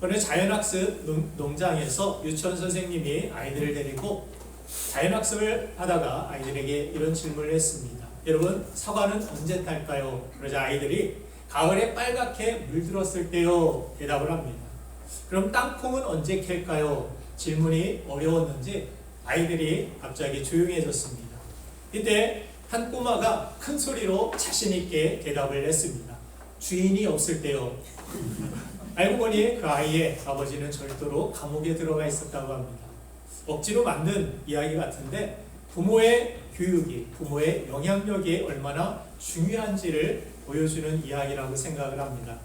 오늘 자연학습 농장에서 유치원 선생님이 아이들을 데리고 자연학습을 하다가 아이들에게 이런 질문을 했습니다. 여러분, 사과는 언제 딸까요? 그러자 아이들이 가을에 빨갛게 물들었을 때요 대답을 합니다. 그럼 땅콩은 언제 캘까요? 질문이 어려웠는지 아이들이 갑자기 조용해졌습니다. 이때 한 꼬마가 큰 소리로 자신 있게 대답을 했습니다. 주인이 없을 때요. 알고 보니 그 아이의 아버지는 절도로 감옥에 들어가 있었다고 합니다. 억지로 만든 이야기 같은데 부모의 교육이, 부모의 영향력이 얼마나 중요한지를 보여주는 이야기라고 생각을 합니다.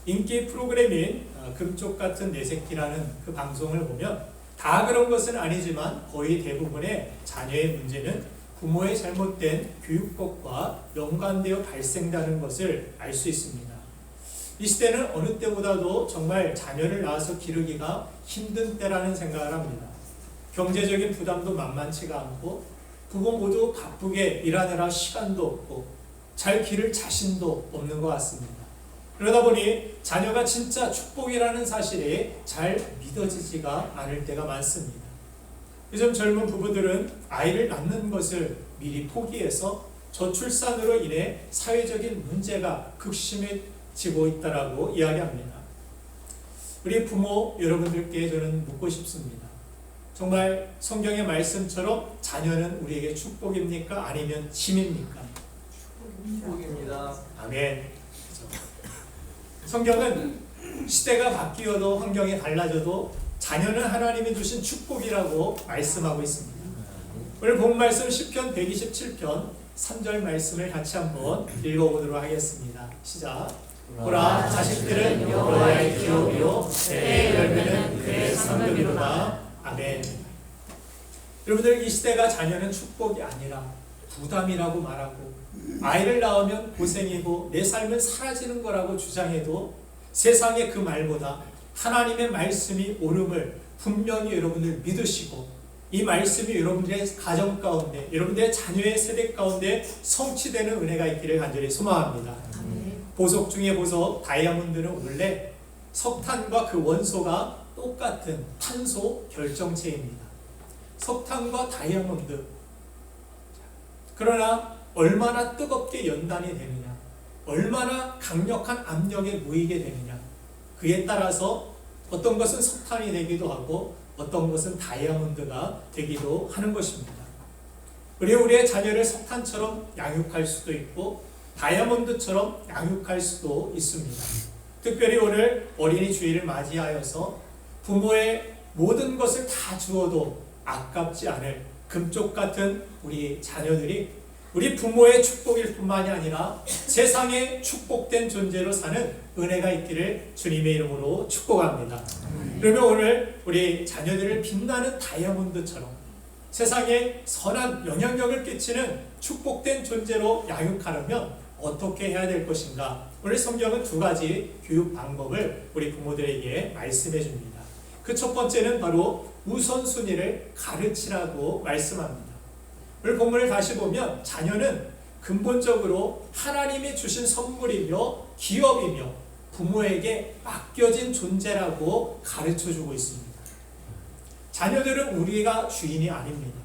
인기 프로그램인 금쪽 같은 내 새끼라는 그 방송을 보면 다 그런 것은 아니지만 거의 대부분의 자녀의 문제는 부모의 잘못된 교육법과 연관되어 발생되는 것을 알 수 있습니다. 이 시대는 어느 때보다도 정말 자녀를 낳아서 기르기가 힘든 때라는 생각을 합니다. 경제적인 부담도 만만치가 않고 부모 모두 바쁘게 일하느라 시간도 없고 잘 기를 자신도 없는 것 같습니다. 그러다 보니 자녀가 진짜 축복이라는 사실이 잘 믿어지지가 않을 때가 많습니다. 요즘 젊은 부부들은 아이를 낳는 것을 미리 포기해서 저출산으로 인해 사회적인 문제가 극심해지고 있다고 이야기합니다. 우리 부모 여러분들께 저는 묻고 싶습니다. 정말 성경의 말씀처럼 자녀는 우리에게 축복입니까? 아니면 짐입니까? 축복입니다. 아멘. 성경은 시대가 바뀌어도 환경이 달라져도 자녀는 하나님이 주신 축복이라고 말씀하고 있습니다. 오늘 본 말씀 시편 127편 3절 말씀을 같이 한번 읽어보도록 하겠습니다. 시작. 보라, 자식들은 여호와의 기업이요 때의 열매는 그의 상급이로다. 아멘. 여러분들, 이 시대가 자녀는 축복이 아니라 부담이라고 말하고 아이를 낳으면 고생이고 내 삶은 사라지는 거라고 주장해도 세상의 그 말보다 하나님의 말씀이 옳음을 분명히 여러분들 믿으시고 이 말씀이 여러분들의 가정 가운데, 여러분들의 자녀의 세대 가운데 성취되는 은혜가 있기를 간절히 소망합니다. 보석 중에 보석, 다이아몬드는 원래 석탄과 그 원소가 똑같은 탄소 결정체입니다. 석탄과 다이아몬드. 그러나 얼마나 뜨겁게 연단이 되느냐, 얼마나 강력한 압력에 놓이게 되느냐, 그에 따라서 어떤 것은 석탄이 되기도 하고 어떤 것은 다이아몬드가 되기도 하는 것입니다. 우리의 자녀를 석탄처럼 양육할 수도 있고 다이아몬드처럼 양육할 수도 있습니다. 특별히 오늘 어린이 주일을 맞이하여서 부모의 모든 것을 다 주어도 아깝지 않을 금쪽 같은 우리 자녀들이 우리 부모의 축복일 뿐만이 아니라 세상에 축복된 존재로 사는 은혜가 있기를 주님의 이름으로 축복합니다. 그러면 오늘 우리 자녀들을 빛나는 다이아몬드처럼 세상에 선한 영향력을 끼치는 축복된 존재로 양육하려면 어떻게 해야 될 것인가? 오늘 성경은 두 가지 교육 방법을 우리 부모들에게 말씀해 줍니다. 그 첫 번째는 바로 우선순위를 가르치라고 말씀합니다. 오늘 본문을 다시 보면 자녀는 근본적으로 하나님이 주신 선물이며 기업이며 부모에게 맡겨진 존재라고 가르쳐주고 있습니다. 자녀들은 우리가 주인이 아닙니다.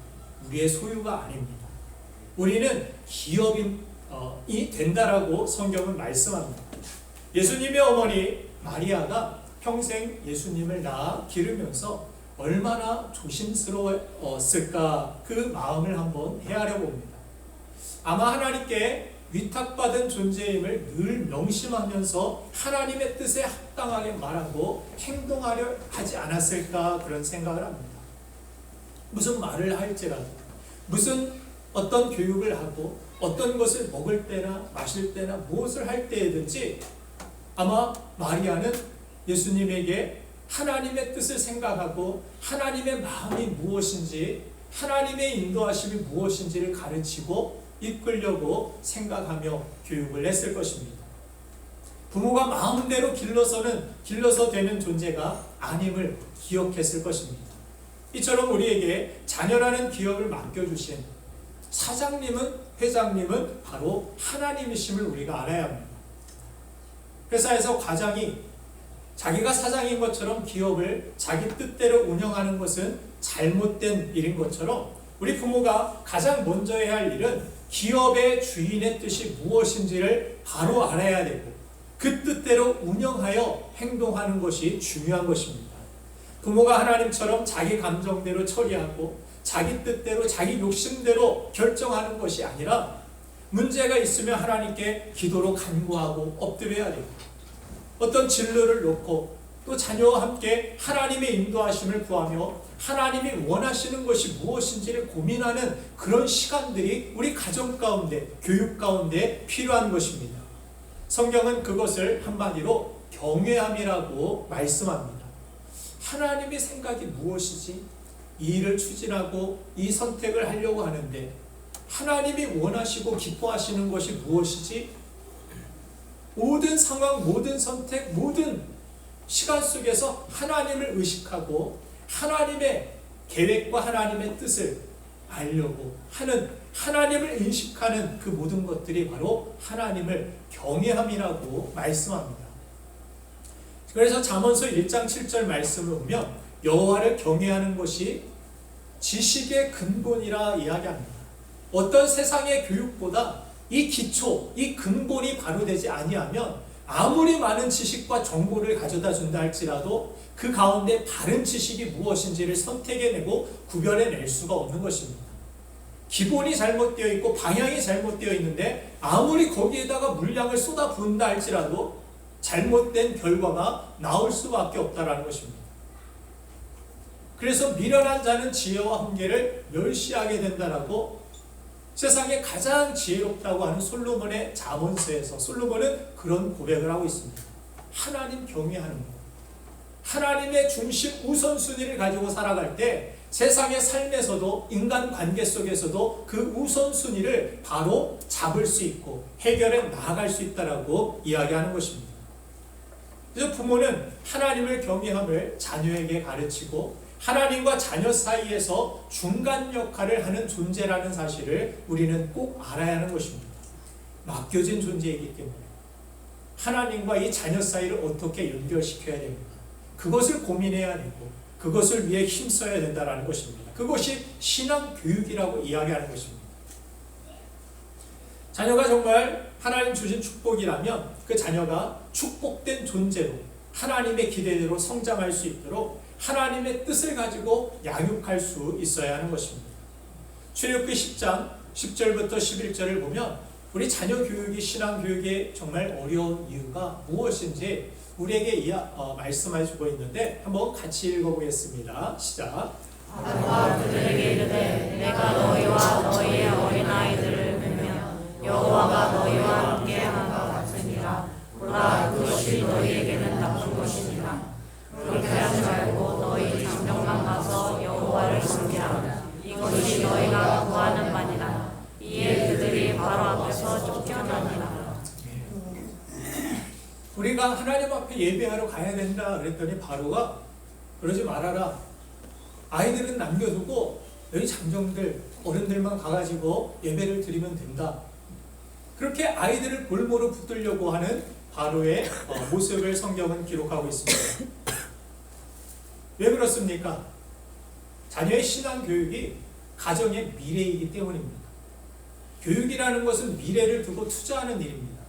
우리의 소유가 아닙니다. 우리는 기업이 된다라고 성경은 말씀합니다. 예수님의 어머니 마리아가 평생 예수님을 낳아 기르면서 얼마나 조심스러웠을까, 그 마음을 한번 헤아려 봅니다. 아마 하나님께 위탁받은 존재임을 늘 명심하면서 하나님의 뜻에 합당하게 말하고 행동하려 하지 않았을까, 그런 생각을 합니다. 무슨 말을 할지라도, 무슨 어떤 교육을 하고 어떤 것을 먹을 때나 마실 때나 무엇을 할 때든지 아마 마리아는 예수님에게 하나님의 뜻을 생각하고 하나님의 마음이 무엇인지, 하나님의 인도하심이 무엇인지를 가르치고 이끌려고 생각하며 교육을 했을 것입니다. 부모가 마음대로 길러서 되는 존재가 아님을 기억했을 것입니다. 이처럼 우리에게 자녀라는 기업을 맡겨주신 사장님은, 회장님은 바로 하나님이심을 우리가 알아야 합니다. 회사에서 과장이 자기가 사장인 것처럼 기업을 자기 뜻대로 운영하는 것은 잘못된 일인 것처럼 우리 부모가 가장 먼저 해야 할 일은 기업의 주인의 뜻이 무엇인지를 바로 알아야 되고 그 뜻대로 운영하여 행동하는 것이 중요한 것입니다. 부모가 하나님처럼 자기 감정대로 처리하고 자기 뜻대로 자기 욕심대로 결정하는 것이 아니라 문제가 있으면 하나님께 기도로 간구하고 엎드려야 됩니다. 어떤 진로를 놓고 또 자녀와 함께 하나님의 인도하심을 구하며 하나님이 원하시는 것이 무엇인지를 고민하는 그런 시간들이 우리 가정 가운데, 교육 가운데 필요한 것입니다. 성경은 그것을 한마디로 경외함이라고 말씀합니다. 하나님의 생각이 무엇이지? 이 일을 추진하고 이 선택을 하려고 하는데 하나님이 원하시고 기뻐하시는 것이 무엇이지? 모든 상황, 모든 선택, 모든 시간 속에서 하나님을 의식하고 하나님의 계획과 하나님의 뜻을 알려고 하는, 하나님을 인식하는 그 모든 것들이 바로 하나님을 경외함이라고 말씀합니다. 그래서 잠언서 1장 7절 말씀을 보면 여호와를 경외하는 것이 지식의 근본이라 이야기합니다. 어떤 세상의 교육보다 이 기초, 이 근본이 바로 되지 아니하면 아무리 많은 지식과 정보를 가져다 준다 할지라도 그 가운데 바른 지식이 무엇인지를 선택해내고 구별해낼 수가 없는 것입니다. 기본이 잘못되어 있고 방향이 잘못되어 있는데 아무리 거기에다가 물량을 쏟아 부은다 할지라도 잘못된 결과가 나올 수밖에 없다는 것입니다. 그래서 미련한 자는 지혜와 훈계를 멸시하게 된다라고 세상에 가장 지혜롭다고 하는 솔로몬의 잠언서에서 솔로몬은 그런 고백을 하고 있습니다. 하나님 경외하는 것, 하나님의 중심 우선순위를 가지고 살아갈 때 세상의 삶에서도 인간 관계 속에서도 그 우선순위를 바로 잡을 수 있고 해결해 나아갈 수 있다라고 이야기하는 것입니다. 그래서 부모는 하나님을 경외함을 자녀에게 가르치고 하나님과 자녀 사이에서 중간 역할을 하는 존재라는 사실을 우리는 꼭 알아야 하는 것입니다. 맡겨진 존재이기 때문에 하나님과 이 자녀 사이를 어떻게 연결시켜야 됩니까? 그것을 고민해야 되고 그것을 위해 힘써야 된다는 것입니다. 그것이 신앙 교육이라고 이야기하는 것입니다. 자녀가 정말 하나님 주신 축복이라면 그 자녀가 축복된 존재로 하나님의 기대대로 성장할 수 있도록 하나님의 뜻을 가지고 양육할 수 있어야 하는 것입니다. 출애굽기 10장 10절부터 11절을 보면 우리 자녀 교육이 신앙 교육이 정말 어려운 이유가 무엇인지 우리에게 말씀해주고 있는데 한번 같이 읽어보겠습니다. 시작. 아브라함과 그들에게 이르되 내가 너희와 너희의 어린아이들을 보면 여호와가 너희와 함께하는 것 같으니라. 보라, 그것이 너희에게는 나쁜 것이니라. 그렇게 하지 말고 너희 장정만 가서 여호와를 섬기라. 이것이 너희가 구하는 바니라. 이에 그들이 바로 앞에서 쫓겨나니라. 우리가 하나님 앞에 예배하러 가야 된다 그랬더니 바로가 그러지 말아라. 아이들은 남겨두고 너희 장정들 어른들만 가가지고 예배를 드리면 된다. 그렇게 아이들을 볼모로 붙들려고 하는 바로의 모습을 성경은 기록하고 있습니다. 왜 그렇습니까? 자녀의 신앙 교육이 가정의 미래이기 때문입니다. 교육이라는 것은 미래를 두고 투자하는 일입니다.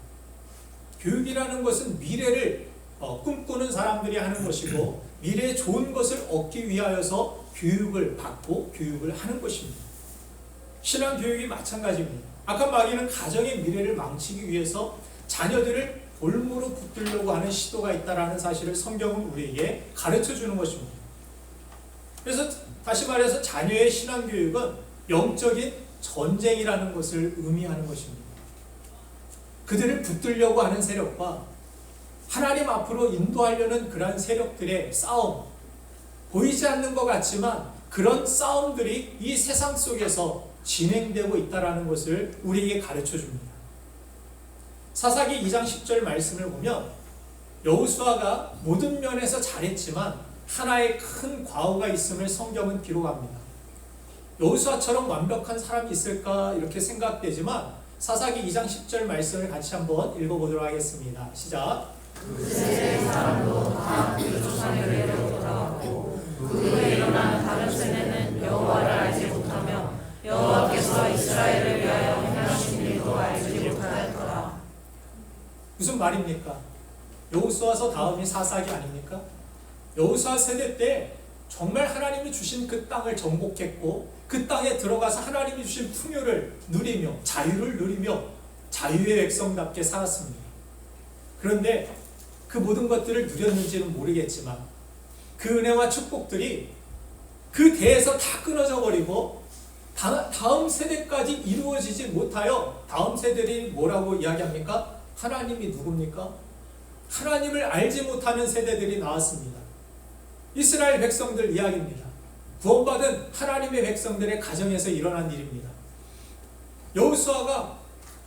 교육이라는 것은 미래를 꿈꾸는 사람들이 하는 것이고 미래에 좋은 것을 얻기 위하여서 교육을 받고 교육을 하는 것입니다. 신앙 교육이 마찬가지입니다. 악한 마귀는 가정의 미래를 망치기 위해서 자녀들을 볼모로 붙들려고 하는 시도가 있다는 사실을 성경은 우리에게 가르쳐 주는 것입니다. 그래서 다시 말해서 자녀의 신앙 교육은 영적인 전쟁이라는 것을 의미하는 것입니다. 그들을 붙들려고 하는 세력과 하나님 앞으로 인도하려는 그러한 세력들의 싸움, 보이지 않는 것 같지만 그런 싸움들이 이 세상 속에서 진행되고 있다는 것을 우리에게 가르쳐 줍니다. 사사기 2장 10절 말씀을 보면 여호수아가 모든 면에서 잘했지만 하나의 큰 과오가 있음을 성경은 기록합니다. 여호수아처럼 완벽한 사람이 있을까 이렇게 생각되지만 사사기 2장 10절 말씀을 같이 한번 읽어보도록 하겠습니다. 시작. 그 세대의 사람도 다 그 조상에게로 돌아갔고 그 후에 일어난 다른 세대는 여호와를 알지 못하며 여호와께서 이스라엘을 위하여 행하신 일도 알지 못하였더라. 무슨 말입니까? 여호수아서 다음이 사사기 아닙니까? 여호수아 세대 때 정말 하나님이 주신 그 땅을 정복했고 그 땅에 들어가서 하나님이 주신 풍요를 누리며 자유를 누리며 자유의 백성답게 살았습니다. 그런데 그 모든 것들을 누렸는지는 모르겠지만 그 은혜와 축복들이 그 대에서 다 끊어져 버리고 다음 세대까지 이루어지지 못하여 다음 세대들이 뭐라고 이야기합니까? 하나님이 누굽니까? 하나님을 알지 못하는 세대들이 나왔습니다. 이스라엘 백성들 이야기입니다. 구원받은 하나님의 백성들의 가정에서 일어난 일입니다. 여호수아가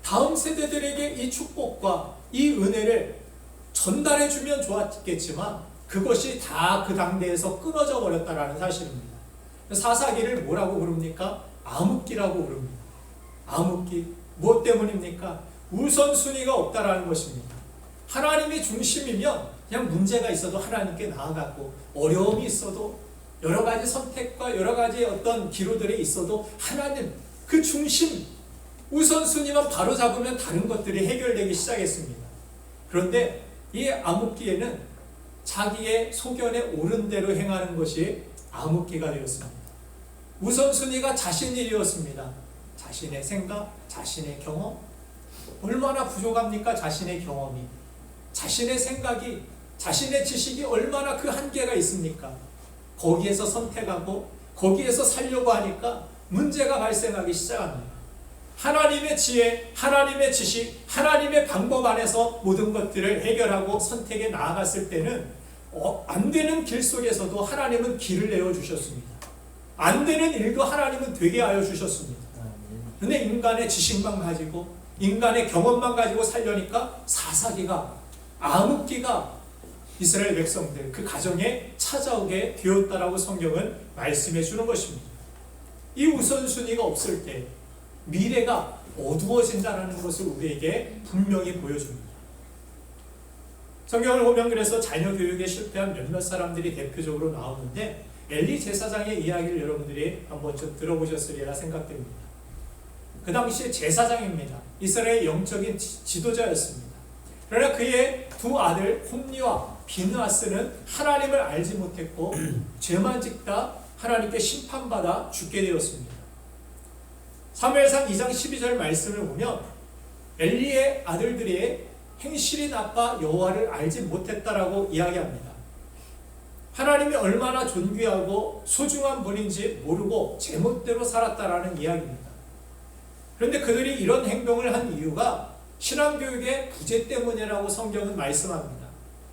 다음 세대들에게 이 축복과 이 은혜를 전달해 주면 좋았겠지만 그것이 다 그 당대에서 끊어져 버렸다라는 사실입니다. 사사기를 뭐라고 부릅니까? 암흑기라고 부릅니다. 암흑기. 무엇 때문입니까? 우선순위가 없다라는 것입니다. 하나님이 중심이면 그냥 문제가 있어도 하나님께 나아가고 어려움이 있어도 여러 가지 선택과 여러 가지 어떤 기로들이 있어도 하나님 그 중심 우선순위만 바로 잡으면 다른 것들이 해결되기 시작했습니다. 그런데 이 암흑기에는 자기의 소견에 옳은 대로 행하는 것이 암흑기가 되었습니다. 우선순위가 자신 일이었습니다. 자신의 생각, 자신의 경험, 얼마나 부족합니까? 자신의 경험이, 자신의 생각이, 자신의 지식이 얼마나 그 한계가 있습니까? 거기에서 선택하고 거기에서 살려고 하니까 문제가 발생하기 시작합니다. 하나님의 지혜, 하나님의 지식, 하나님의 방법 안에서 모든 것들을 해결하고 선택에 나아갔을 때는 안 되는 길 속에서도 하나님은 길을 내어주셨습니다. 안 되는 일도 하나님은 되게 하여 주셨습니다. 그런데 인간의 지식만 가지고 인간의 경험만 가지고 살려니까 사사기가, 암흑기가 이스라엘 백성들 그 가정에 찾아오게 되었다라고 성경은 말씀해 주는 것입니다. 이 우선순위가 없을 때 미래가 어두워진다는 것을 우리에게 분명히 보여줍니다. 성경을 보면 그래서 자녀 교육에 실패한 몇몇 사람들이 대표적으로 나오는데 엘리 제사장의 이야기를 여러분들이 한번 좀 들어보셨으리라 생각됩니다. 그 당시에 제사장입니다. 이스라엘의 영적인 지도자였습니다. 그러나 그의 두 아들 홈니와 비느하스는 하나님을 알지 못했고 죄만 짓다 하나님께 심판받아 죽게 되었습니다. 사무엘상 2장 12절 말씀을 보면 엘리의 아들들이 행실이 나빠 여호와를 알지 못했다라고 이야기합니다. 하나님이 얼마나 존귀하고 소중한 분인지 모르고 제멋대로 살았다라는 이야기입니다. 그런데 그들이 이런 행동을 한 이유가 신앙교육의 부재 때문이라고 성경은 말씀합니다.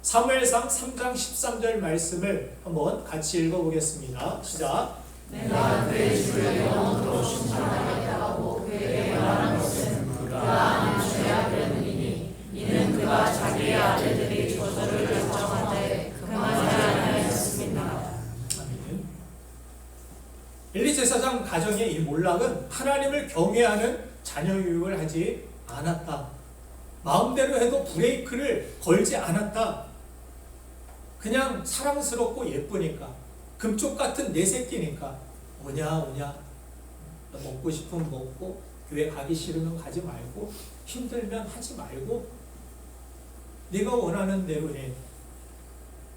사무엘상 3장 13절 말씀을 한번 같이 읽어보겠습니다. 시작. 내가 그의 주를 영원토록 칭찬하겠다고 그에게 말한 것은 그가 아는 죄야 때문이니 이는 그가 자기의 아들들이 저주를 결정하되 그만하지 아니하였습니다. 아멘. 엘리 제사장 가정의 이 몰락은 하나님을 경외하는 자녀 교육을 하지 않았다. 마음대로 해도 브레이크를 걸지 않았다. 그냥 사랑스럽고 예쁘니까 금쪽 같은 내 새끼니까 오냐 먹고 싶으면 먹고 교회 가기 싫으면 가지 말고 힘들면 하지 말고 네가 원하는 대로 해.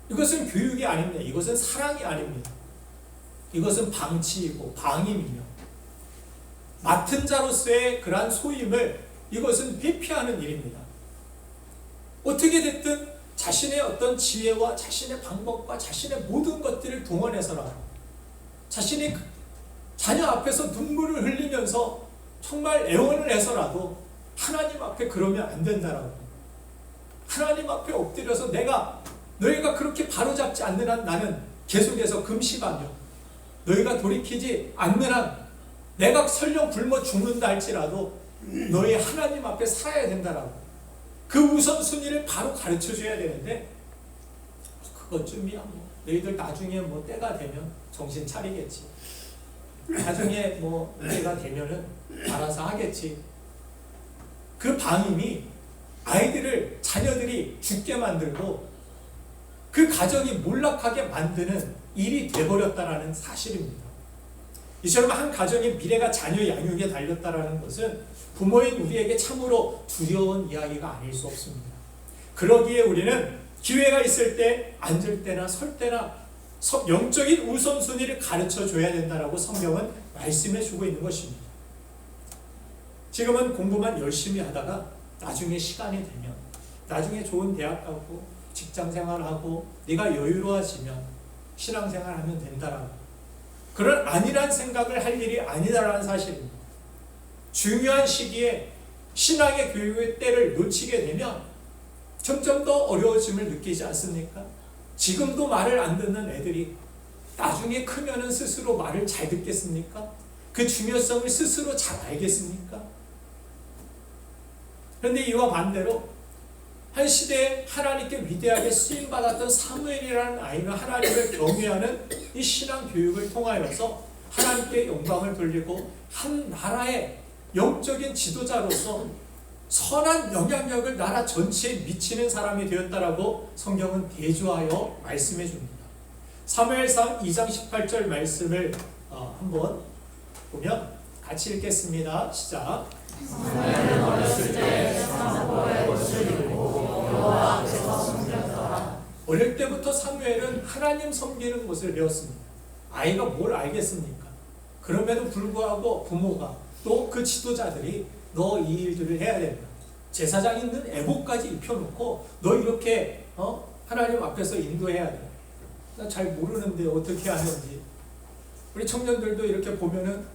이것은 교육이 아닙니다. 이것은 사랑이 아닙니다. 이것은 방치이고 방임이며 맡은 자로서의 그러한 소임을 이것은 회피하는 일입니다. 어떻게 됐든 자신의 어떤 지혜와 자신의 방법과 자신의 모든 것들을 동원해서라도 자신이 자녀 앞에서 눈물을 흘리면서 정말 애원을 해서라도 하나님 앞에 그러면 안 된다라고, 하나님 앞에 엎드려서 너희가 그렇게 바로잡지 않는 한 나는 계속해서 금식하며 너희가 돌이키지 않는 한 내가 설령 굶어 죽는다 할지라도 너희 하나님 앞에 살아야 된다라고 그 우선순위를 바로 가르쳐줘야 되는데 그것쯤이야 뭐 너희들 나중에 뭐 때가 되면 정신 차리겠지, 나중에 뭐 때가 되면은 알아서 하겠지. 그 방임이 아이들을, 자녀들이 죽게 만들고 그 가정이 몰락하게 만드는 일이 돼버렸다라는 사실입니다. 이처럼 한 가정의 미래가 자녀 양육에 달렸다라는 것은 부모인 우리에게 참으로 두려운 이야기가 아닐 수 없습니다. 그러기에 우리는 기회가 있을 때 앉을 때나 설 때나 영적인 우선순위를 가르쳐 줘야 된다라고 성경은 말씀해 주고 있는 것입니다. 지금은 공부만 열심히 하다가 나중에 시간이 되면, 나중에 좋은 대학 가고 직장 생활하고 네가 여유로워지면 신앙생활하면 된다라고, 그런 안일한 생각을 할 일이 아니다라는 사실입니다. 중요한 시기에 신앙의 교육의 때를 놓치게 되면 점점 더 어려워짐을 느끼지 않습니까? 지금도 말을 안 듣는 애들이 나중에 크면은 스스로 말을 잘 듣겠습니까? 그 중요성을 스스로 잘 알겠습니까? 그런데 이와 반대로 한 시대에 하나님께 위대하게 쓰임받았던 사무엘이라는 아이는 하나님을 경외하는 이 신앙 교육을 통하여서 하나님께 영광을 돌리고 한 나라의 영적인 지도자로서 선한 영향력을 나라 전체에 미치는 사람이 되었다라고 성경은 대조하여 말씀해 줍니다. 사무엘상 2장 18절 말씀을 한번 보면 같이 읽겠습니다. 시작. 사무엘은 어렸을 때 사무엘의 옷을 입고 여호와 앞에서 섬겼더라. 어릴 때부터 사무엘은 하나님 섬기는 것을 배웠습니다. 아이가 뭘 알겠습니까? 그럼에도 불구하고 부모가 또 그 지도자들이 너 이 일들을 해야 된다. 제사장 있는 애복까지 입혀놓고 너 이렇게 하나님 앞에서 인도해야 돼. 나 잘 모르는데 어떻게 하는지. 우리 청년들도 이렇게 보면은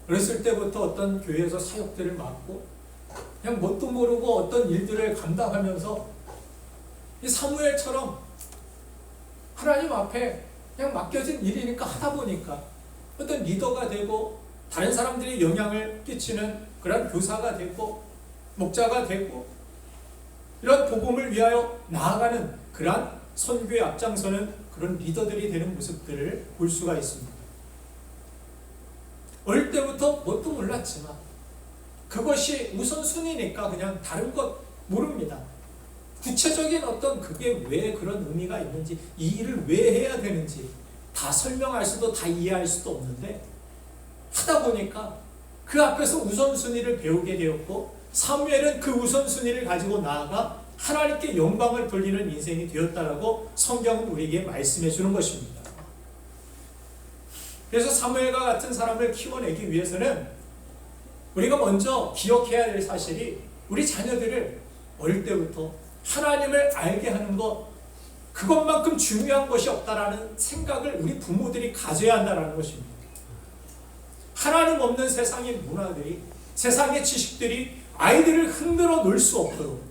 어렸을 때부터 어떤 교회에서 사역들을 맡고 그냥 뭣도 모르고 어떤 일들을 감당하면서 이 사무엘처럼 하나님 앞에 그냥 맡겨진 일이니까 하다 보니까 어떤 리더가 되고 다른 사람들이 영향을 끼치는 그런 교사가 되고 목자가 되고 이런 복음을 위하여 나아가는 그러한 선교에 앞장서는 그런 리더들이 되는 모습들을 볼 수가 있습니다. 어릴 때부터 뭣도 몰랐지만 그것이 우선순위니까 그냥 다른 것 모릅니다. 구체적인 어떤 그게 왜 그런 의미가 있는지, 이 일을 왜 해야 되는지 다 설명할 수도 다 이해할 수도 없는데 하다 보니까 그 앞에서 우선순위를 배우게 되었고 사무엘은 그 우선순위를 가지고 나아가 하나님께 영광을 돌리는 인생이 되었다라고 성경은 우리에게 말씀해 주는 것입니다. 그래서 사무엘과 같은 사람을 키워내기 위해서는 우리가 먼저 기억해야 될 사실이 우리 자녀들을 어릴 때부터 하나님을 알게 하는 것, 그것만큼 중요한 것이 없다라는 생각을 우리 부모들이 가져야 한다는 것입니다. 하나님 없는 세상의 문화들이, 세상의 지식들이 아이들을 흔들어 놓을 수 없도록,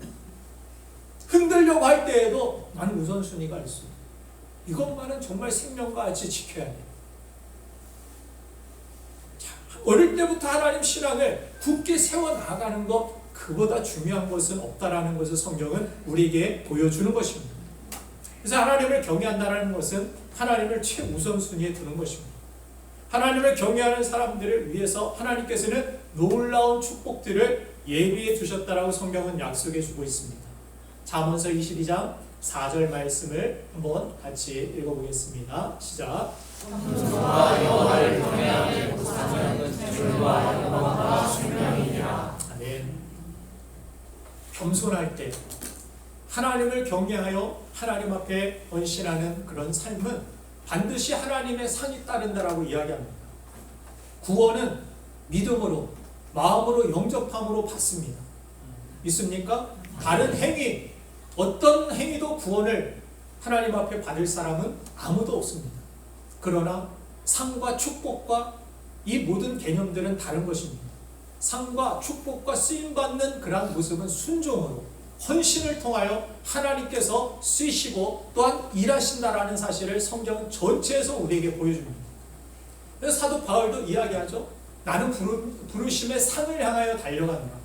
흔들려고 할 때에도 나는 우선순위가 있어. 이것만은 정말 생명과 같이 지켜야 돼. 어릴 때부터 하나님 신앙을 굳게 세워나가는 것, 그보다 중요한 것은 없다라는 것을 성경은 우리에게 보여주는 것입니다. 그래서 하나님을 경외한다는 것은 하나님을 최우선순위에 두는 것입니다. 하나님을 경외하는 사람들을 위해서 하나님께서는 놀라운 축복들을 예비해 두셨다라고 성경은 약속해 주고 있습니다. 잠언서 22장 4절 말씀을 한번 같이 읽어보겠습니다. 시작. 청소와 여호와를 경외하는 보상은 줄과 영광과 생명이니라. 아멘. 겸손할 때 하나님을 경외하여 하나님 앞에 헌신하는 그런 삶은 반드시 하나님의 상이 따른다라고 이야기합니다. 구원은 믿음으로, 마음으로, 영접함으로 받습니다. 믿습니까? 다른 행위, 어떤 행위도 구원을 하나님 앞에 받을 사람은 아무도 없습니다. 그러나 상과 축복과 이 모든 개념들은 다른 것입니다. 상과 축복과 쓰임받는 그러한 모습은 순종으로, 헌신을 통하여 하나님께서 쓰시고 또한 일하신다라는 사실을 성경 전체에서 우리에게 보여줍니다. 그래서 사도 바울도 이야기하죠. 나는 부르심의 상을 향하여 달려간다.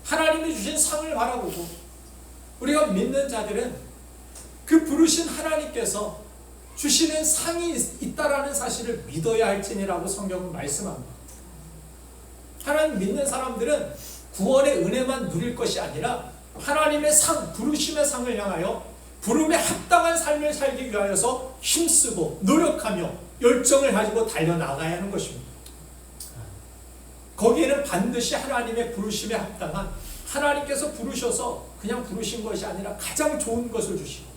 하나님이 주신 상을 바라보고 우리가 믿는 자들은 그 부르신 하나님께서 주시는 상이 있다라는 사실을 믿어야 할지니라고 성경은 말씀합니다. 하나님 믿는 사람들은 구원의 은혜만 누릴 것이 아니라 하나님의 상, 부르심의 상을 향하여 부름에 합당한 삶을 살기 위하여서 힘쓰고 노력하며 열정을 가지고 달려나가야 하는 것입니다. 거기에는 반드시 하나님의 부르심에 합당한, 하나님께서 부르셔서 그냥 부르신 것이 아니라 가장 좋은 것을 주시고,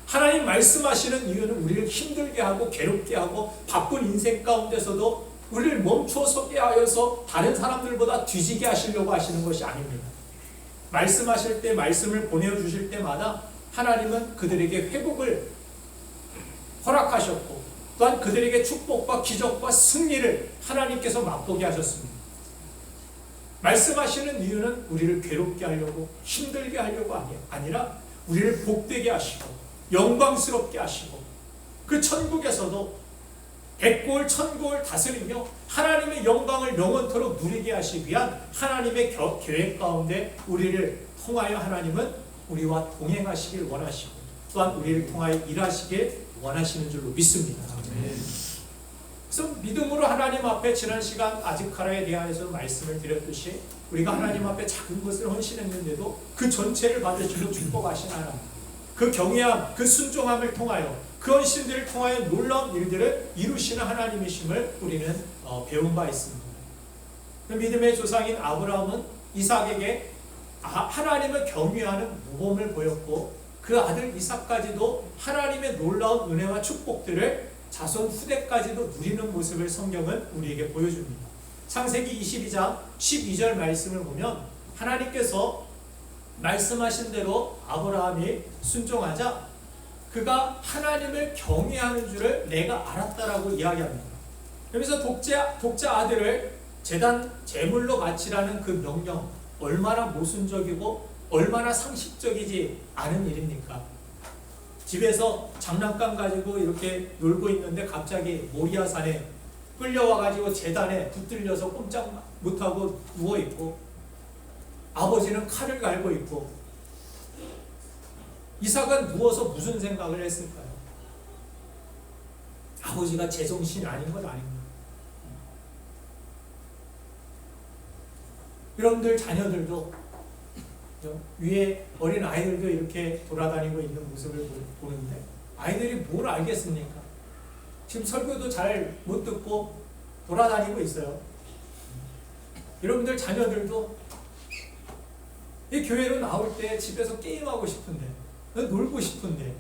하나님 말씀하시는 이유는 우리를 힘들게 하고 괴롭게 하고 바쁜 인생 가운데서도 우리를 멈추어 서게 하여서 다른 사람들보다 뒤지게 하시려고 하시는 것이 아닙니다. 말씀하실 때, 말씀을 보내주실 때마다 하나님은 그들에게 회복을 허락하셨고, 또한 그들에게 축복과 기적과 승리를 하나님께서 맛보게 하셨습니다. 말씀하시는 이유는 우리를 괴롭게 하려고, 힘들게 하려고 아니라 우리를 복되게 하시고 영광스럽게 하시고, 그 천국에서도 백골 천국을 다스리며 하나님의 영광을 영원토록 누리게 하시기 위한 하나님의 계획 가운데 우리를 통하여 하나님은 우리와 동행하시길 원하시고, 또한 우리를 통하여 일하시길 원하시는 줄로 믿습니다. 그래서 믿음으로 하나님 앞에 지난 시간 아직카라에 대하여서 말씀을 드렸듯이, 우리가 하나님 앞에 작은 것을 헌신했는데도 그 전체를 받으시고 축복하신 하나님, 그 경외함, 그 순종함을 통하여, 그 헌신들을 통하여 놀라운 일들을 이루시는 하나님이심을 우리는 배운 바 있습니다. 믿음의 조상인 아브라함은 이삭에게 하나님을 경외하는 모범을 보였고, 그 아들 이삭까지도 하나님의 놀라운 은혜와 축복들을 자손 후대까지도 누리는 모습을 성경은 우리에게 보여줍니다. 창세기 22장 12절 말씀을 보면 하나님께서 말씀하신 대로 아브라함이 순종하자 그가 하나님을 경외하는 줄을 내가 알았다라고 이야기합니다. 그래서 독자 아들을 제단 제물로 바치라는 그 명령, 얼마나 모순적이고 얼마나 상식적이지 않은 일입니까? 집에서 장난감 가지고 이렇게 놀고 있는데 갑자기 모리아산에 끌려와가지고 제단에 붙들려서 꼼짝 못하고 누워있고, 아버지는 칼을 갈고 있고, 이삭은 누워서 무슨 생각을 했을까요? 아버지가 제정신이 아닌 건 아닙니다. 여러분들 자녀들도 위에 어린 아이들도 이렇게 돌아다니고 있는 모습을 보는데 아이들이 뭘 알겠습니까? 지금 설교도 잘 못 듣고 돌아다니고 있어요. 여러분들 자녀들도 이 교회로 나올 때 집에서 게임하고 싶은데, 놀고 싶은데,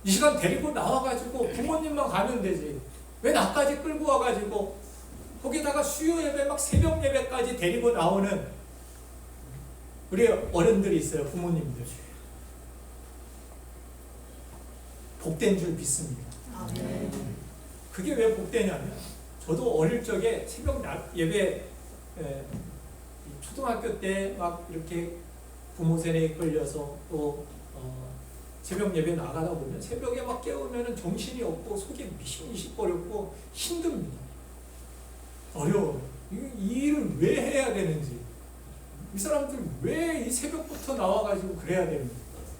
이 시간 데리고 나와가지고 부모님만 가면 되지, 왜 나까지 끌고 와가지고 거기다가 수요 예배 막 새벽 예배까지 데리고 나오는 우리 어른들이 있어요. 부모님들. 복된 줄 믿습니다. 그게 왜 복되냐면, 저도 어릴 적에 새벽 예배, 초등학교 때 막 이렇게 부모 세뇌에 끌려서 또 새벽 예배 나가다 보면 새벽에 막 깨우면 정신이 없고 속이 미식미식거렸고 힘듭니다. 어려워요. 이 일을 왜 해야 되는지, 이 사람들 왜 이 새벽부터 나와가지고 그래야 되는지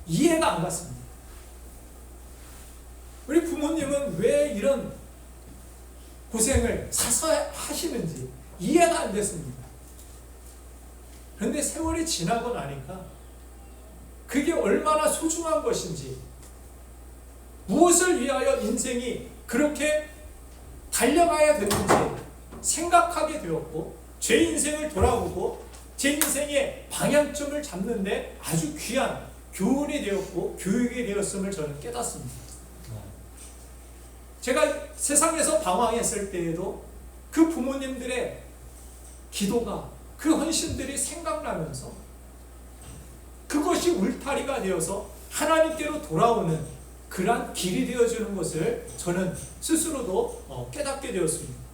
이해가 안 갔습니다. 우리 부모님은 왜 이런 고생을 사서 하시는지 이해가 안 됐습니다. 그런데 세월이 지나고 나니까 그게 얼마나 소중한 것인지, 무엇을 위하여 인생이 그렇게 달려가야 되는지 생각하게 되었고, 제 인생을 돌아보고 제 인생의 방향점을 잡는데 아주 귀한 교훈이 되었고 교육이 되었음을 저는 깨닫습니다. 제가 세상에서 방황했을 때에도 그 부모님들의 기도가, 그 헌신들이 생각나면서 그것이 울타리가 되어서 하나님께로 돌아오는 그러한 길이 되어주는 것을 저는 스스로도 깨닫게 되었습니다.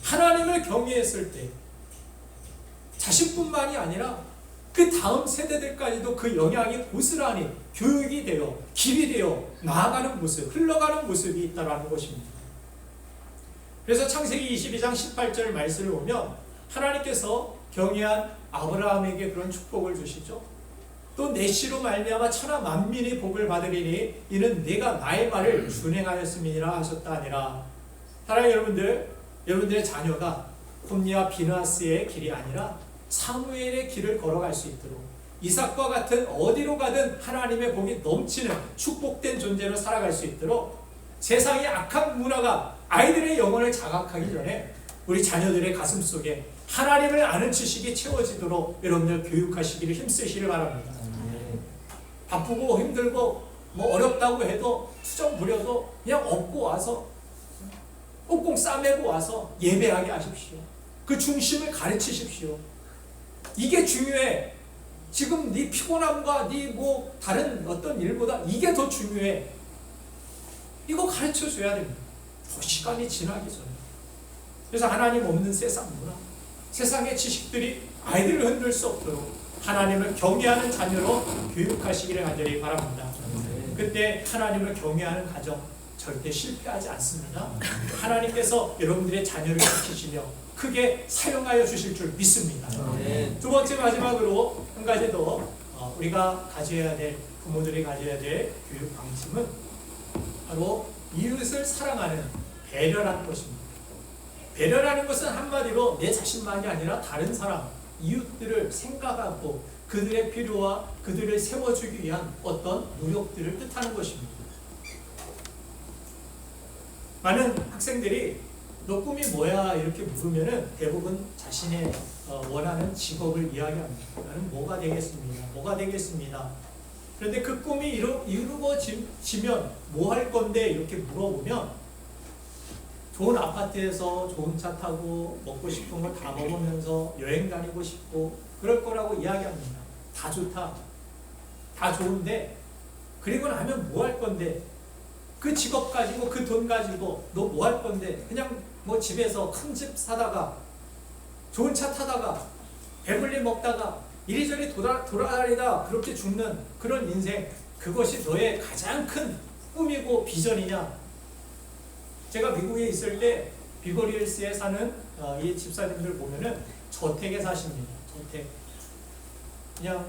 하나님을 경외했을 때 자신뿐만이 아니라 그 다음 세대들까지도 그 영향이 고스란히 교육이 되어 길이 되어 나아가는 모습, 흘러가는 모습이 있다는 것입니다. 그래서 창세기 22장 18절 말씀을 보면 하나님께서 경외한 아브라함에게 그런 축복을 주시죠. 또 내 씨로 말미암아 천하 만민이 복을 받으리니 이는 내가 나의 말을 준행하였음이니라 하셨다 하니라. 사랑하는 여러분들, 여러분들의 자녀가 홈리와 비누아스의 길이 아니라 사무엘의 길을 걸어갈 수 있도록 이삭과 같은 어디로 가든 하나님의 복이 넘치는 축복된 존재로 살아갈 수 있도록 세상의 악한 문화가 아이들의 영혼을 자각하기 전에 우리 자녀들의 가슴 속에 하나님을 아는 지식이 채워지도록 여러분들 교육하시기를 힘쓰시길 바랍니다. 바쁘고 힘들고 뭐 어렵다고 해도 투정 부려도 그냥 업고 와서 꽁꽁 싸매고 와서 예배하게 하십시오. 그 중심을 가르치십시오. 이게 중요해. 지금 네 피곤함과 네 뭐 다른 어떤 일보다 이게 더 중요해. 이거 가르쳐 줘야 됩니다. 더 시간이 지나기 전에. 그래서 하나님 없는 세상 문화, 세상의 지식들이 아이들을 흔들 수 없도록 하나님을 경외하는 자녀로 교육하시기를 간절히 바랍니다. 그때 하나님을 경외하는 가정 절대 실패하지 않습니다. 하나님께서 여러분들의 자녀를 지키시며 크게 사용하여 주실 줄 믿습니다. 두 번째 마지막으로 한 가지 더 우리가 가져야 될, 부모들이 가져야 될 교육 방침은 바로 이웃을 사랑하는 배려라는 것입니다. 배려라는 것은 한마디로 내 자신만이 아니라 다른 사람, 이웃들을 생각하고 그들의 필요와 그들을 세워주기 위한 어떤 노력들을 뜻하는 것입니다. 많은 학생들이 너 꿈이 뭐야? 이렇게 물으면은 대부분 자신의 원하는 직업을 이야기합니다. 나는 뭐가 되겠습니다. 뭐가 되겠습니다. 그런데 그 꿈이 이루어지면 뭐 할 건데? 이렇게 물어보면 좋은 아파트에서 좋은 차 타고 먹고 싶은 거 다 먹으면서 여행 다니고 싶고 그럴 거라고 이야기합니다. 다 좋다. 다 좋은데 그리고 나면 뭐 할 건데? 그 직업 가지고 그 돈 가지고 너 뭐 할 건데? 그냥 뭐 집에서 큰 집 사다가 좋은 차 타다가 배불리 먹다가 이리저리 돌아다니다 그렇게 죽는 그런 인생, 그것이 너의 가장 큰 꿈이고 비전이냐? 제가 미국에 있을 때 비버리힐스에 사는 이 집사님들 보면은 저택에 사십니다. 저택. 그냥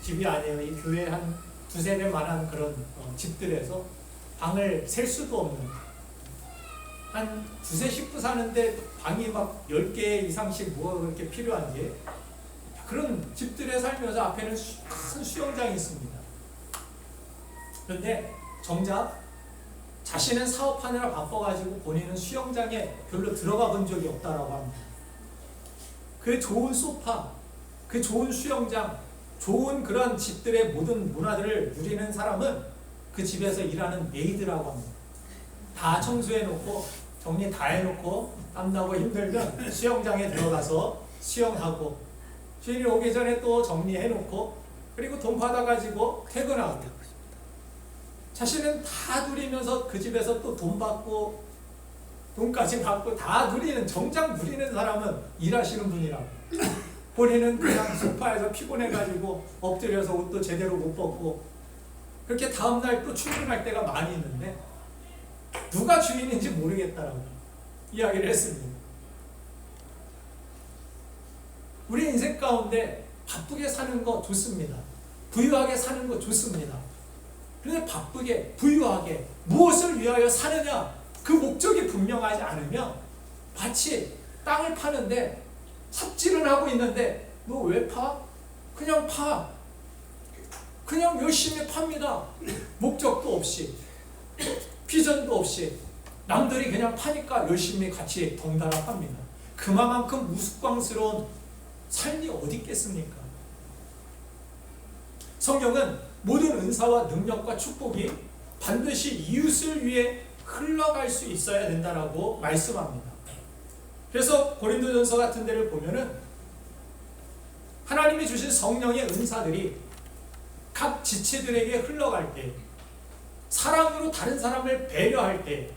집이 아니에요. 이 교회 한 두세 대만한 그런 집들에서 방을 셀 수도 없는, 한 두세 식구 사는데 방이 막 10개 이상씩 뭐가 그렇게 필요한지 그런 집들에 살면서 앞에는 큰 수영장이 있습니다. 그런데 정작 자신은 사업하느라 바빠가지고 본인은 수영장에 별로 들어가 본 적이 없다라고 합니다. 그 좋은 소파, 그 좋은 수영장, 좋은 그런 집들의 모든 문화들을 누리는 사람은 그 집에서 일하는 메이드라고 합니다. 다 청소해놓고 정리 다 해놓고 땀나고 힘들면 수영장에 들어가서 수영하고 주인이 오기 전에 또 정리해놓고 그리고 돈 받아가지고 퇴근하고 자신은 다 누리면서 그 집에서 또 돈 받고 돈까지 받고 다 누리는, 정작 누리는 사람은 일하시는 분이라고. 본인은 그냥 소파에서 피곤해가지고 엎드려서 옷도 제대로 못 벗고 그렇게 다음날 또 출근할 때가 많이 있는데 누가 주인인지 모르겠다라고 이야기를 했습니다. 우리 인생 가운데 바쁘게 사는 거 좋습니다. 부유하게 사는 거 좋습니다. 그런데 바쁘게 부유하게 무엇을 위하여 사느냐, 그 목적이 분명하지 않으면 마치 땅을 파는데 삽질은 하고 있는데 너 왜 파? 그냥 파. 그냥 열심히 팝니다. 목적도 없이 비전도 없이 남들이 그냥 파니까 열심히 같이 덩달아 팝니다. 그만큼 우스꽝스러운 삶이 어디 있겠습니까? 성경은 모든 은사와 능력과 축복이 반드시 이웃을 위해 흘러갈 수 있어야 된다라고 말씀합니다. 그래서 고린도전서 같은 데를 보면은 하나님이 주신 성령의 은사들이 각 지체들에게 흘러갈 때, 사랑으로 다른 사람을 배려할 때,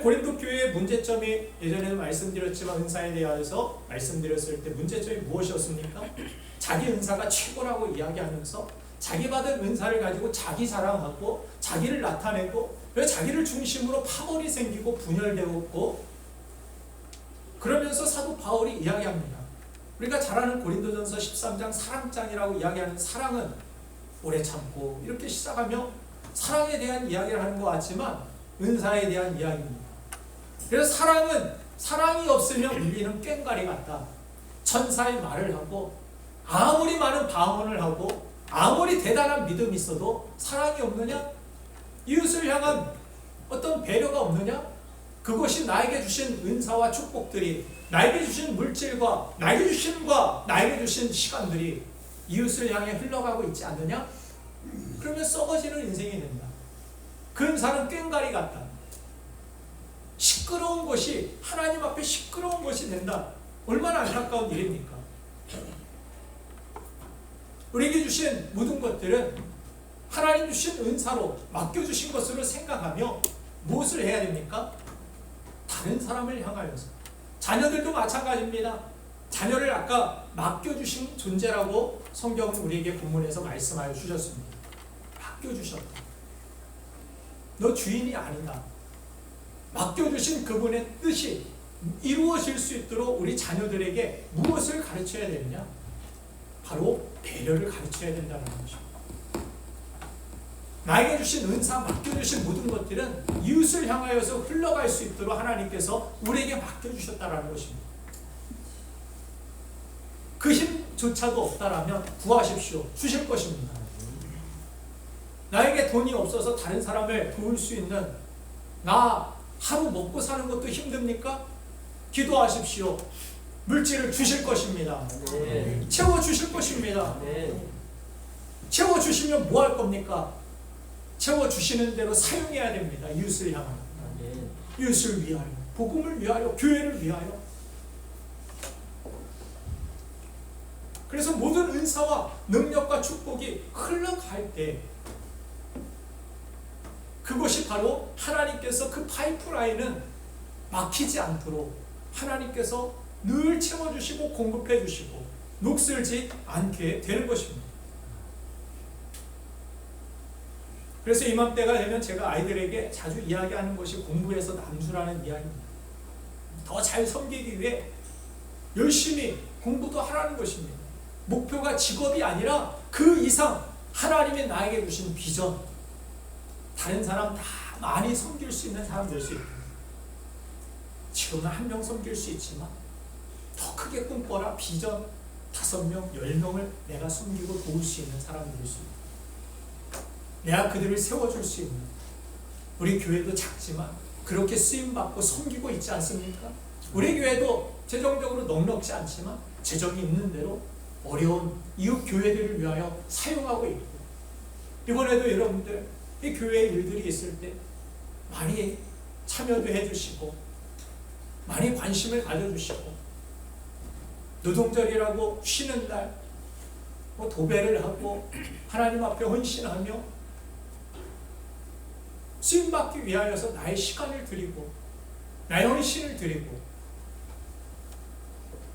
고린도 교회의 문제점이 예전에도 말씀드렸지만 은사에 대해서 말씀드렸을 때 문제점이 무엇이었습니까? 자기 은사가 최고라고 이야기하면서 자기 받은 은사를 가지고 자기 자랑하고 자기를 나타내고 자기를 중심으로 파벌이 생기고 분열되었고, 그러면서 사도 바울이 이야기합니다. 우리가 잘 아는 고린도전서 13장 사랑장이라고 이야기하는 사랑은 오래 참고 이렇게 시작하며 사랑에 대한 이야기를 하는 것 같지만 은사에 대한 이야기입니다. 그래서 사랑은 사랑이 없으면 우리는 꽹과리 같다. 천사의 말을 하고 아무리 많은 방언을 하고 아무리 대단한 믿음이 있어도 사랑이 없느냐? 이웃을 향한 어떤 배려가 없느냐? 그것이 나에게 주신 은사와 축복들이, 나에게 주신 물질과 나에게 주신 힘과 나에게 주신 시간들이 이웃을 향해 흘러가고 있지 않느냐? 그러면 썩어지는 인생이 된다. 근사는 꽹과리 같다. 시끄러운 것이 하나님 앞에 시끄러운 것이 된다. 얼마나 안타까운 일입니까? 우리에게 주신 모든 것들은 하나님 주신 은사로 맡겨주신 것으로 생각하며 무엇을 해야 됩니까? 다른 사람을 향하여서. 자녀들도 마찬가지입니다. 자녀를 아까 맡겨주신 존재라고 성경은 우리에게 본문에서 말씀하여 주셨습니다. 맡겨주셨다. 너 주인이 아니다. 맡겨주신 그분의 뜻이 이루어질 수 있도록 우리 자녀들에게 무엇을 가르쳐야 되느냐? 바로 배려를 가르쳐야 된다는 것입니다. 나에게 주신 은사, 맡겨주신 모든 것들은 이웃을 향하여서 흘러갈 수 있도록 하나님께서 우리에게 맡겨주셨다는 것입니다. 그 힘조차도 없다라면 구하십시오. 주실 것입니다. 나에게 돈이 없어서 다른 사람을 도울 수 있는, 나 하루 먹고 사는 것도 힘듭니까? 기도하십시오. 물질을 주실 것입니다. 네. 채워주실 것입니다. 네. 채워주시면 뭐 할 겁니까? 채워주시는 대로 사용해야 됩니다. 이웃을 향하여, 네. 이웃을 위하여, 복음을 위하여, 교회를 위하여. 그래서 모든 은사와 능력과 축복이 흘러갈 때 그것이 바로 하나님께서 그 파이프라인은 막히지 않도록 하나님께서 늘 채워주시고 공급해 주시고 녹슬지 않게 되는 것입니다. 그래서 이맘때가 되면 제가 아이들에게 자주 이야기하는 것이 공부에서 남수라는 이야기입니다. 더 잘 섬기기 위해 열심히 공부도 하라는 것입니다. 목표가 직업이 아니라 그 이상 하나님이 나에게 주신 비전, 다른 사람 다 많이 섬길 수 있는 사람 될 수 있다. 지금은 한 명 섬길 수 있지만 더 크게 꿈꿔라. 비전 5명, 10명을 내가 섬기고 도울 수 있는 사람 될 수 있다. 내가 그들을 세워줄 수 있는, 우리 교회도 작지만 그렇게 쓰임받고 섬기고 있지 않습니까? 우리 교회도 재정적으로 넉넉지 않지만 재정이 있는 대로 어려운 이웃 교회들을 위하여 사용하고 있고, 이번에도 여러분들 이 교회 일들이 있을 때 많이 참여도 해주시고 많이 관심을 가져주시고, 노동절이라고 쉬는 날 도배를 하고 하나님 앞에 헌신하며 쓰임받기 위하여서 나의 시간을 드리고 나의 헌신을 드리고,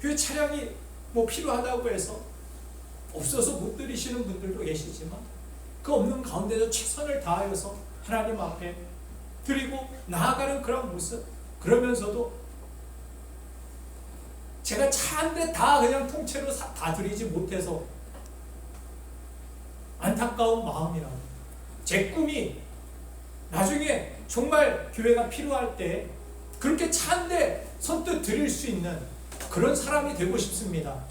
교회 차량이 필요하다고 해서 없어서 못 드리시는 분들도 계시지만 그 없는 가운데도 최선을 다하여서 하나님 앞에 드리고 나아가는 그런 모습, 그러면서도 제가 차 한 대 다 그냥 통째로 다 드리지 못해서 안타까운 마음이라고, 제 꿈이 나중에 정말 교회가 필요할 때 그렇게 차 한 대 선뜻 드릴 수 있는 그런 사람이 되고 싶습니다.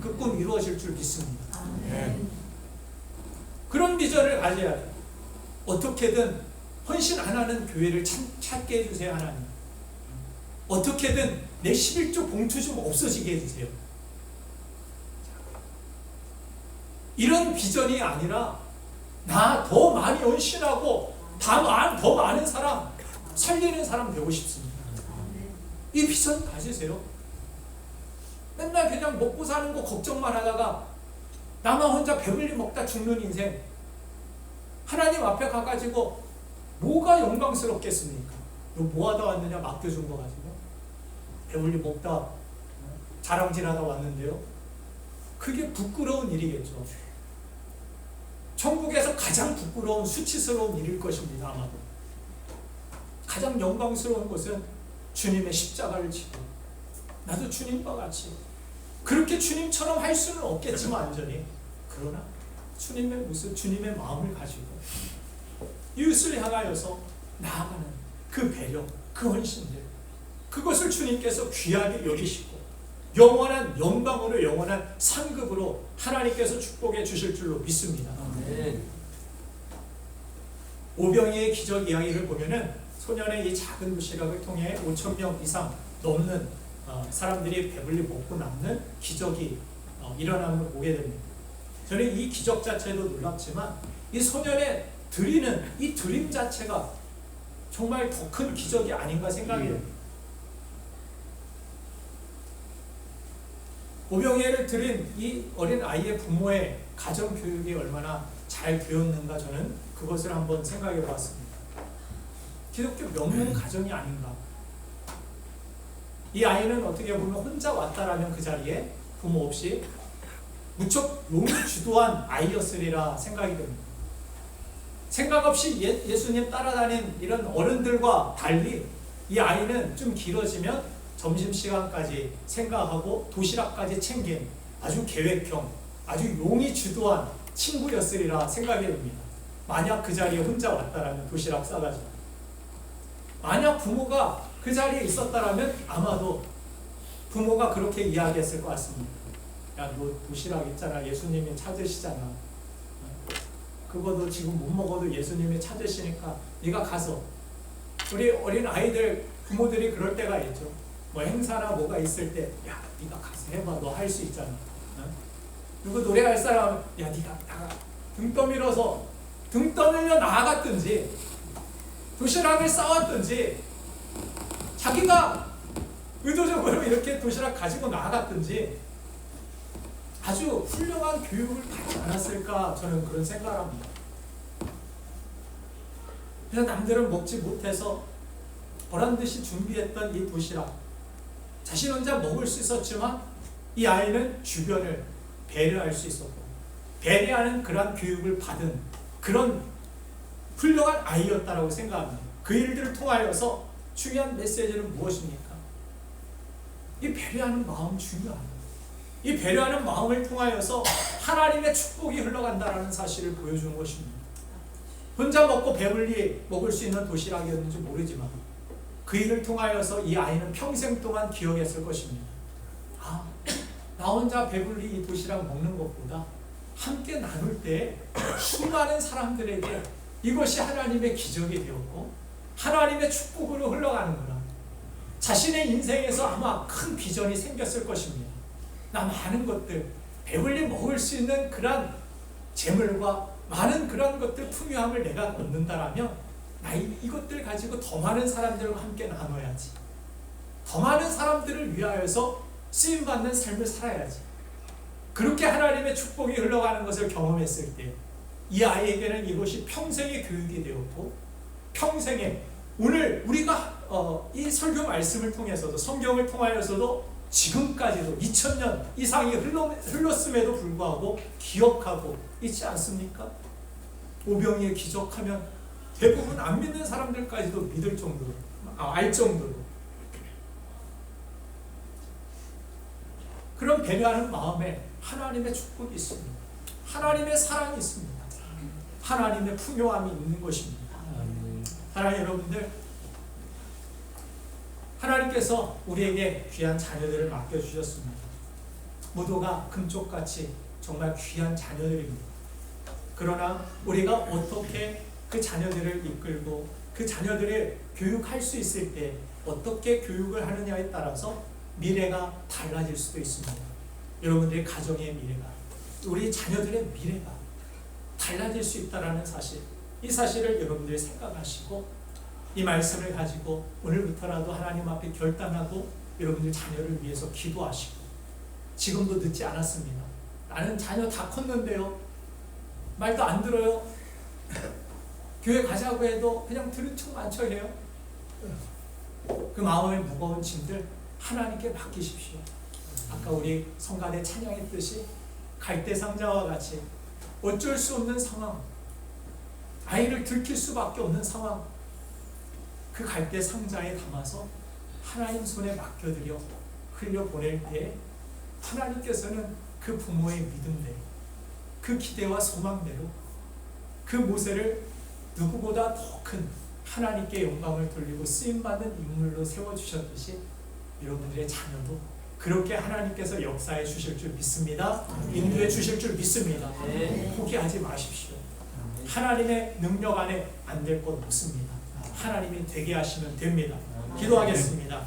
그 꿈 이루어질 줄 믿습니다. 그런 비전을 가져야 돼요. 어떻게든 헌신 안 하는 교회를 찾게 해주세요. 하나님, 어떻게든 내 11조 봉투 좀 없어지게 해주세요. 이런 비전이 아니라 나 더 많이 헌신하고 더 많은 사람 살리는 사람 되고 싶습니다. 이 비전 가지세요. 맨날 그냥 먹고 사는 거 걱정만 하다가 나만 혼자 배불리 먹다 죽는 인생, 하나님 앞에 가가지고 뭐가 영광스럽겠습니까? 너 뭐하다 왔느냐? 맡겨준 거 가지고 배불리 먹다 자랑질하다 왔는데요. 그게 부끄러운 일이겠죠. 천국에서 가장 부끄러운 수치스러운 일일 것입니다. 아마도 가장 영광스러운 것은 주님의 십자가를 지고 나도 주님과 같이 그렇게 주님처럼 할 수는 없겠지만 완전히, 그러나 주님의 모습, 주님의 마음을 가지고 이웃을 향하여서 나아가는 그 배려, 그 헌신들, 그것을 주님께서 귀하게 여기시고 영원한 영광으로 영원한 상급으로 하나님께서 축복해 주실 줄로 믿습니다. 네. 오병이의 기적 이야기를 보면은 소년의 이 작은 도시락을 통해 5,000명 이상 넘는 사람들이 배불리 먹고 남는 기적이 일어나는 걸 보게 됩니다. 저는 이 기적 자체도 놀랍지만 이 소년의 드리는 이 드림 자체가 정말 더 큰 기적이 아닌가 생각이 됩니다. 오병이를 드린 이 어린 아이의 부모의 가정 교육이 얼마나 잘 되었는가 저는 그것을 한번 생각해 보았습니다. 기독교 명문 가정이 아닌가. 이 아이는 어떻게 보면 혼자 왔다라면 그 자리에 부모 없이 무척 용이 주도한 아이였으리라 생각이 됩니다. 생각 없이 예수님 따라다닌 이런 어른들과 달리 이 아이는 좀 길어지면 점심시간까지 생각하고 도시락까지 챙긴 아주 계획형, 아주 용이 주도한 친구였으리라 생각이 됩니다. 만약 그 자리에 혼자 왔다라면 도시락 싸가지고, 만약 부모가 그 자리에 있었다라면 아마도 부모가 그렇게 이야기했을 것 같습니다. 야, 너 도시락 있잖아. 예수님이 찾으시잖아. 그거도 지금 못 먹어도 예수님이 찾으시니까 네가 가서. 우리 어린 아이들 부모들이 그럴 때가 있죠. 뭐 행사나 뭐가 있을 때, 야, 네가 가서 해봐. 너 할 수 있잖아. 그리고 노래할 사람, 야, 네가 나가. 등 떠밀어서 등 떠밀려 나아갔든지 도시락을 싸왔든지 자기가 의도적으로 이렇게 도시락 가지고 나아갔든지 아주 훌륭한 교육을 받지 않았을까 저는 그런 생각을 합니다. 그래서 남들은 먹지 못해서 보란듯이 준비했던 이 도시락 자신 혼자 먹을 수 있었지만 이 아이는 주변을 배려할 수 있었고 배려하는 그런 교육을 받은 그런 훌륭한 아이였다라고 생각합니다. 그 일들을 통하여서 중요한 메시지는 무엇입니까? 이 배려하는 마음 중요합니다. 이 배려하는 마음을 통하여서 하나님의 축복이 흘러간다는 사실을 보여주는 것입니다. 혼자 먹고 배불리 먹을 수 있는 도시락이었는지 모르지만 그 일을 통하여서 이 아이는 평생 동안 기억했을 것입니다. 아, 나 혼자 배불리 이 도시락 먹는 것보다 함께 나눌 때 수많은 사람들에게 이것이 하나님의 기적이 되었고 하나님의 축복으로 흘러가는구나. 자신의 인생에서 아마 큰 비전이 생겼을 것입니다. 나 많은 것들 배불리 먹을 수 있는 그런 재물과 많은 그런 것들 풍요함을 내가 얻는다라면 나 이것들 가지고 더 많은 사람들과 함께 나눠야지. 더 많은 사람들을 위하여서 쓰임받는 삶을 살아야지. 그렇게 하나님의 축복이 흘러가는 것을 경험했을 때 이 아이에게는 이것이 평생의 교육이 되었고 평생에 오늘 우리가 이 설교 말씀을 통해서도 성경을 통하여서도 지금까지도 2000년 이상이 흘렀음에도 불구하고 기억하고 있지 않습니까? 오병이의 기적하면 대부분 안 믿는 사람들까지도 믿을 정도로 알 정도로 그런 배려하는 마음에 하나님의 축복이 있습니다. 하나님의 사랑이 있습니다. 하나님의 풍요함이 있는 것입니다. 사랑하는 여러분들, 하나님께서 우리에게 귀한 자녀들을 맡겨주셨습니다. 모두가 금쪽같이 정말 귀한 자녀들입니다. 그러나 우리가 어떻게 그 자녀들을 이끌고 그 자녀들을 교육할 수 있을 때 어떻게 교육을 하느냐에 따라서 미래가 달라질 수도 있습니다. 여러분들의 가정의 미래가, 우리 자녀들의 미래가 달라질 수 있다는 사실, 이 사실을 여러분들이 생각하시고 이 말씀을 가지고 오늘부터라도 하나님 앞에 결단하고 여러분들 자녀를 위해서 기도하시고, 지금도 늦지 않았습니다. 나는 자녀 다 컸는데요, 말도 안 들어요, 교회 가자고 해도 그냥 들은 척 만척 해요. 그 마음의 무거운 짐들 하나님께 맡기십시오. 아까 우리 성가대 찬양했듯이 갈대상자와 같이 어쩔 수 없는 상황, 아이를 들킬 수밖에 없는 상황, 그 갈대상자에 담아서 하나님 손에 맡겨드려 흘려보낼 때 하나님께서는 그 부모의 믿음대로, 그 기대와 소망대로 그 모세를 누구보다 더 큰 하나님께 영광을 돌리고 쓰임받는 인물로 세워주셨듯이 여러분들의 자녀도 그렇게 하나님께서 역사해 주실 줄 믿습니다. 인도해 주실 줄 믿습니다. 포기하지 마십시오. 하나님의 능력 안에 안 될 것 없습니다. 하나님이 되게 하시면 됩니다. 기도하겠습니다.